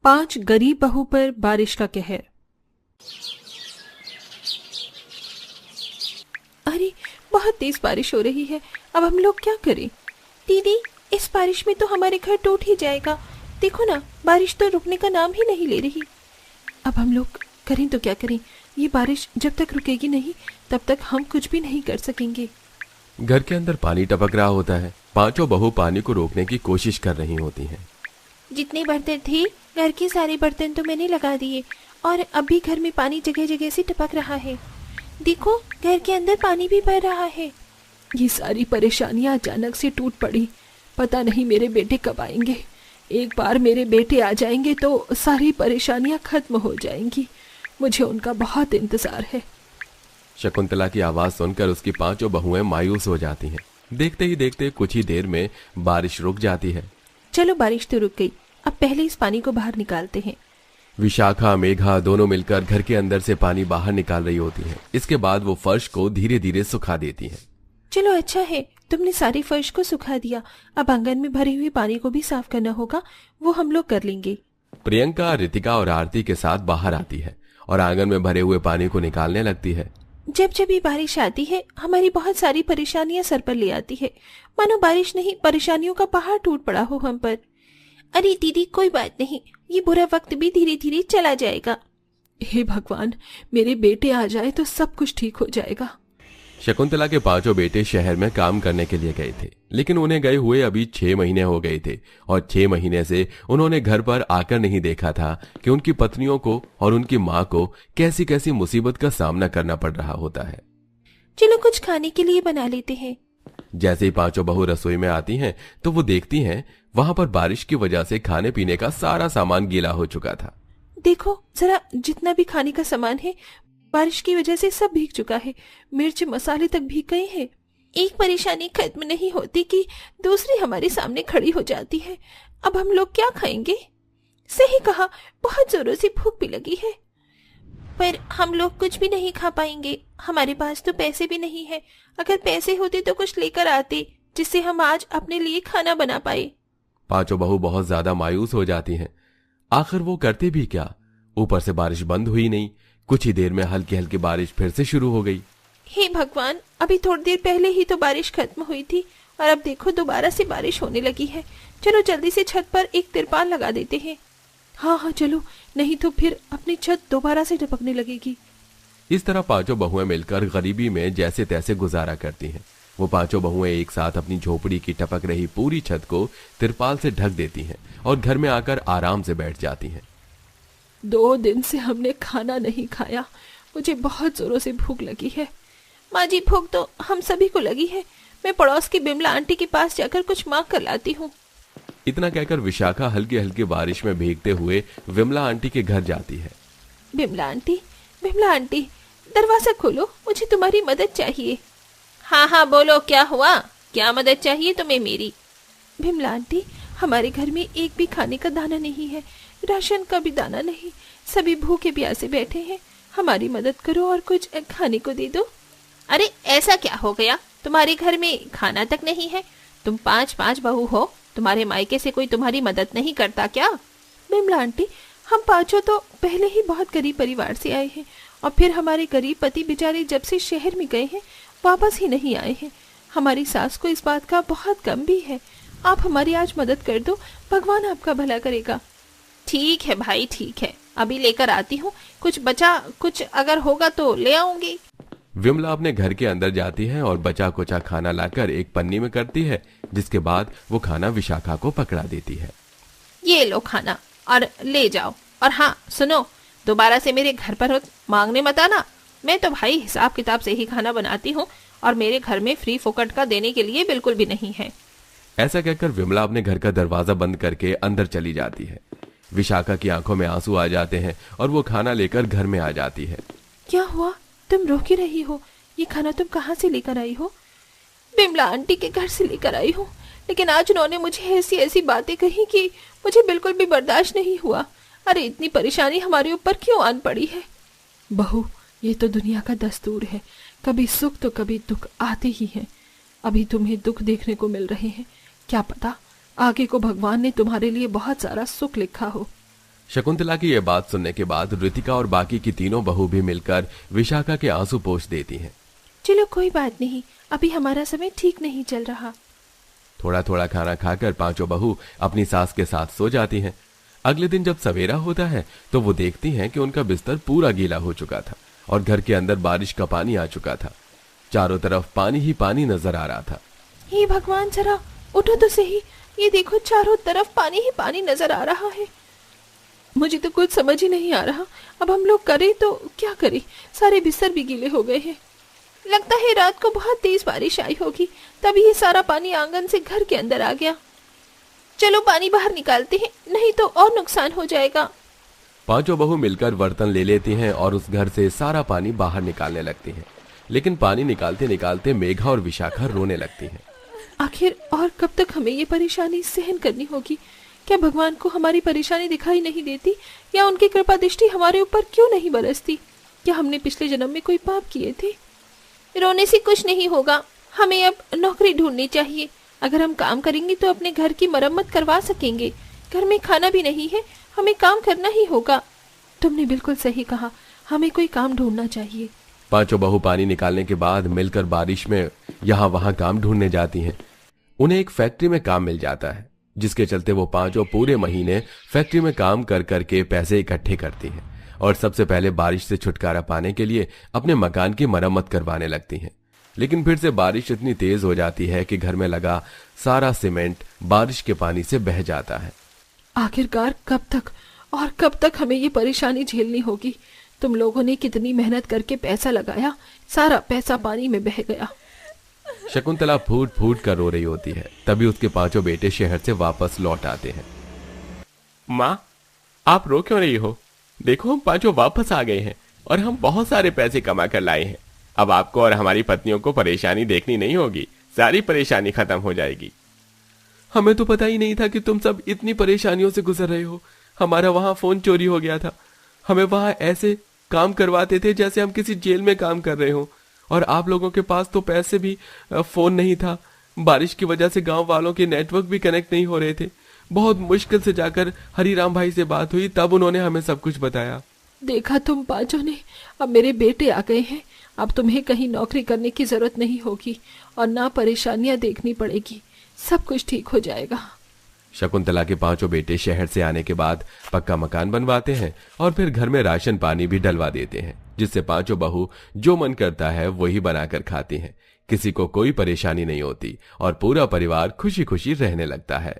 5 गरीब बहू पर बारिश का कहर। अरे बहुत तेज बारिश हो रही है, अब हम लोग क्या करें? दीदी, इस बारिश में तो हमारे घर टूट ही जाएगा। देखो ना, बारिश तो रुकने का नाम ही नहीं ले रही। अब हम लोग करें तो क्या करें? ये बारिश जब तक रुकेगी नहीं तब तक हम कुछ भी नहीं कर सकेंगे। घर के अंदर पानी टपक रहा होता है। पांचों बहू पानी को रोकने की कोशिश कर रही होती हैं। जितने बर्तन थे, घर के सारे बर्तन तो मैंने लगा दिए और अब भी घर में पानी जगह जगह से टपक रहा है। देखो, घर के अंदर पानी भी भर रहा है। ये सारी परेशानियां अचानक से टूट पड़ी। पता नहीं मेरे बेटे कब आएंगे। एक बार मेरे बेटे आ जाएंगे तो सारी परेशानियां खत्म हो जाएंगी। मुझे उनका बहुत इंतजार है। शकुंतला की आवाज सुनकर उसकी पांचों बहुएं मायूस हो जाती हैं। देखते ही देखते कुछ ही देर में बारिश रुक जाती है। चलो, बारिश तो रुक गई, अब पहले इस पानी को बाहर निकालते हैं। विशाखा, मेघा दोनों मिलकर घर के अंदर से पानी बाहर निकाल रही होती हैं। इसके बाद वो फर्श को धीरे धीरे सुखा देती हैं। चलो, अच्छा है तुमने सारे फर्श को सुखा दिया। अब आंगन में भरे हुए पानी को भी साफ करना होगा, वो हम लोग कर लेंगे। प्रियंका, रितिका और आरती के साथ बाहर आती है और आंगन में भरे हुए पानी को निकालने लगती है। जब जब ये बारिश आती है हमारी बहुत सारी परेशानियां सर पर ले आती है। मानो बारिश नहीं, परेशानियों का पहाड़ टूट पड़ा हो हम पर। अरे दीदी, कोई बात नहीं, ये बुरा वक्त भी धीरे धीरे चला जाएगा। हे भगवान, मेरे बेटे आ जाए तो सब कुछ ठीक हो जाएगा। शकुंतला के पांचों बेटे शहर में काम करने के लिए गए थे, लेकिन उन्हें गए हुए अभी 6 महीने हो गए थे और 6 महीने से उन्होंने घर पर आकर नहीं देखा था कि उनकी पत्नियों को और उनकी माँ को कैसी कैसी मुसीबत का सामना करना पड़ रहा होता है। चलो कुछ खाने के लिए बना लेते हैं। जैसे ही पांचों बहू रसोई में आती हैं तो वो देखती हैं वहां पर बारिश की वजह से खाने पीने का सारा सामान गीला हो चुका था। देखो जरा, जितना भी खाने का सामान है बारिश की वजह से सब भीग चुका है। मिर्च मसाले तक भीग गए हैं। एक परेशानी खत्म नहीं होती कि दूसरी हमारे सामने खड़ी हो जाती है। अब हम लोग क्या खाएंगे? सही कहा, बहुत जोरों से भूख भी लगी है, पर हम लोग कुछ भी नहीं खा पाएंगे। हमारे पास तो पैसे भी नहीं है। अगर पैसे होते तो कुछ लेकर आते जिससे हम आज अपने लिए खाना बना पाए। पांचों बहू बहुत ज्यादा मायूस हो जाती हैं। आखिर वो करते भी क्या? ऊपर से बारिश बंद हुई नहीं। कुछ ही देर में हल्की हल्की बारिश फिर से शुरू हो गई। हे भगवान, अभी थोड़ी देर पहले ही तो बारिश खत्म हुई थी और अब देखो दोबारा से बारिश होने लगी है। चलो जल्दी से छत पर एक तिरपाल लगा देते हैं। हाँ हाँ चलो, नहीं तो फिर अपनी छत दोबारा से टपकने लगेगी। इस तरह पांचों बहुएं मिलकर गरीबी में जैसे तैसे गुजारा करती हैं। वो पांचों बहुएं एक साथ अपनी झोपड़ी की टपक रही पूरी छत को तिरपाल से ढक देती हैं और घर में आकर आराम से बैठ जाती हैं। 2 दिन से हमने खाना नहीं खाया। मुझे बहुत जोरों से भूख लगी है। माँ जी, भूख तो हम सभी को लगी है। मैं पड़ोस की बिमला आंटी के पास जाकर कुछ मांग कर लाती हूँ। इतना कहकर विशाखा हल्की हल्की बारिश में भीगते हुए विमला आंटी के घर जाती है। बिमला आंटी, दरवाजा खोलो, मुझे तुम्हारी मदद चाहिए। हाँ हाँ बोलो, क्या हुआ? क्या मदद चाहिए तुम्हें मेरी? बिमला आंटी, हमारे घर में एक भी खाने का दाना नहीं है, राशन का भी दाना नहीं। सभी भूखे प्यासे बैठे हैं। हमारी मदद करो और कुछ खाने को दे दो। अरे ऐसा क्या हो गया? तुम्हारे घर में खाना तक नहीं है? तुम 5 बहू हो, तुम्हारे मायके से कोई तुम्हारी मदद नहीं करता क्या? बिमला आंटी, हम पांचों तो पहले ही बहुत गरीब परिवार से आए हैं और फिर हमारे गरीब पति बेचारे जब से शहर में गए हैं वापस ही नहीं आए हैं। हमारी सास को इस बात का बहुत गम भी है। आप हमारी आज मदद कर दो, भगवान आपका भला करेगा। ठीक है भाई, ठीक है, अभी लेकर आती हूँ। कुछ बचा कुछ अगर होगा तो ले आऊंगी। विमला अपने घर के अंदर जाती है और बचा कुचा खाना लाकर एक पन्नी में करती है, जिसके बाद वो खाना विशाखा को पकड़ा देती है। ये लो खाना और ले जाओ। और हाँ सुनो, दोबारा से मेरे घर पर मांगने मत आना। मैं तो भाई हिसाब किताब से ही खाना बनाती हूँ और मेरे घर में फ्री फोकट का देने के लिए बिल्कुल भी नहीं है। ऐसा कहकर विमला अपने घर का दरवाजा बंद करके अंदर चली जाती है। विशाखा की आंखों में आंसू आ जाते हैं और वो खाना लेकर घर में आ जाती है। क्या हुआ? तुम रो क्यों रही हो? ये खाना तुम कहाँ से लेकर आई हो? बिमला आंटी के घर से लेकर आई हूँ, लेकिन आज उन्होंने मुझे ऐसी ऐसी बातें कही कि मुझे बिल्कुल भी बर्दाश्त नहीं हुआ। अरे इतनी परेशानी हमारे ऊपर क्यों आन पड़ी है? बहू, ये तो दुनिया का दस्तूर है, कभी सुख तो कभी दुख आते ही हैं। अभी तुम्हें दुख देखने को मिल रहे हैं, क्या पता आगे को भगवान ने तुम्हारे लिए बहुत सारा सुख लिखा हो। शकुंतला की यह बात सुनने के बाद ऋतिका और बाकी की तीनों बहू भी मिलकर विशाखा के आंसू पोंछ देती हैं। चलो कोई बात नहीं, अभी हमारा समय ठीक नहीं चल रहा। थोड़ा थोड़ा खाना खाकर पांचों बहू अपनी सास के साथ सो जाती हैं। अगले दिन जब सवेरा होता है तो वो देखती हैं कि उनका बिस्तर पूरा गीला हो चुका था और घर के अंदर बारिश का पानी आ चुका था। चारों तरफ पानी ही पानी नजर आ रहा था। हे भगवान, जरा उठो तो सही, ये देखो चारों तरफ पानी ही पानी नजर आ रहा है। मुझे तो कुछ समझ ही नहीं आ रहा, अब हम लोग करें तो क्या करें, सारे बिस्तर भी गीले हो गए हैं। लगता है रात को बहुत तेज बारिश आई होगी, तभी ये सारा पानी आंगन से घर के अंदर आ गया। चलो पानी बाहर निकालते हैं, नहीं तो और नुकसान हो जाएगा। पांचों बहू मिलकर बर्तन ले लेती हैं और उस घर से सारा पानी बाहर निकालने लगती हैं। लेकिन पानी निकालते निकालते मेघा और विशाखा रोने लगती हैं। आखिर और कब तक हमें ये परेशानी सहन करनी होगी? क्या भगवान को हमारी परेशानी दिखाई नहीं देती, या उनकी कृपा दृष्टि हमारे ऊपर क्यों नहीं बरसती? क्या हमने पिछले जन्म में कोई पाप किए थे? रोने से कुछ नहीं होगा, हमें अब नौकरी ढूंढनी चाहिए। अगर हम काम करेंगे तो अपने घर की मरम्मत करवा सकेंगे। घर में खाना भी नहीं है, हमें काम करना ही होगा। तुमने बिल्कुल सही कहा, हमें कोई काम ढूंढना चाहिए। पांचों बहू पानी निकालने के बाद मिलकर बारिश में यहाँ वहां काम ढूंढने जाती हैं। उन्हें एक फैक्ट्री में काम मिल जाता है, जिसके चलते वो पांचों पूरे महीने फैक्ट्री में काम कर करके पैसे इकट्ठे करती हैं और सबसे पहले बारिश से छुटकारा पाने के लिए अपने मकान की मरम्मत करवाने लगती हैं। लेकिन फिर से बारिश इतनी तेज हो जाती है कि घर में लगा सारा सीमेंट बारिश के पानी से बह जाता है। आखिरकार कब तक हमें ये परेशानी झेलनी होगी? तुम लोगों ने कितनी मेहनत करके पैसा लगाया, सारा पैसा पानी में बह गया। शकुंतला फूट फूट कर रो रही होती है। तभी उसके पांचों बेटे शहर से वापस लौट आते हैं। माँ, आप रो क्यों रही हो? देखो, हम पांचों वापस आ गए हैं और हम बहुत सारे पैसे कमा कर लाए हैं। अब आपको और हमारी पत्नियों को परेशानी देखनी नहीं होगी, सारी परेशानी खत्म हो जाएगी। हमें तो पता ही नहीं था कि तुम सब इतनी परेशानियों से गुजर रहे हो। हमारा वहां फोन चोरी हो गया था। हमें वहां ऐसे काम करवाते थे जैसे हम किसी जेल में काम कर रहे हो, और आप लोगों के पास तो पैसे भी फोन नहीं था। बारिश की वजह से गांव वालों के नेटवर्क भी कनेक्ट नहीं हो रहे थे। बहुत मुश्किल से जाकर हरिराम भाई से बात हुई, तब उन्होंने हमें सब कुछ बताया। देखा तुम पांचों ने, अब मेरे बेटे आ गए हैं। अब तुम्हें कहीं नौकरी करने की जरूरत नहीं होगी और ना परेशानियां देखनी पड़ेगी, सब कुछ ठीक हो जाएगा। शकुंतला के पांचों बेटे शहर से आने के बाद पक्का मकान बनवाते हैं और फिर घर में राशन पानी भी डलवा देते हैं, जिससे पांचों बहू जो मन करता है वही बनाकर खाती हैं। किसी को कोई परेशानी नहीं होती और पूरा परिवार खुशी खुशी रहने लगता है।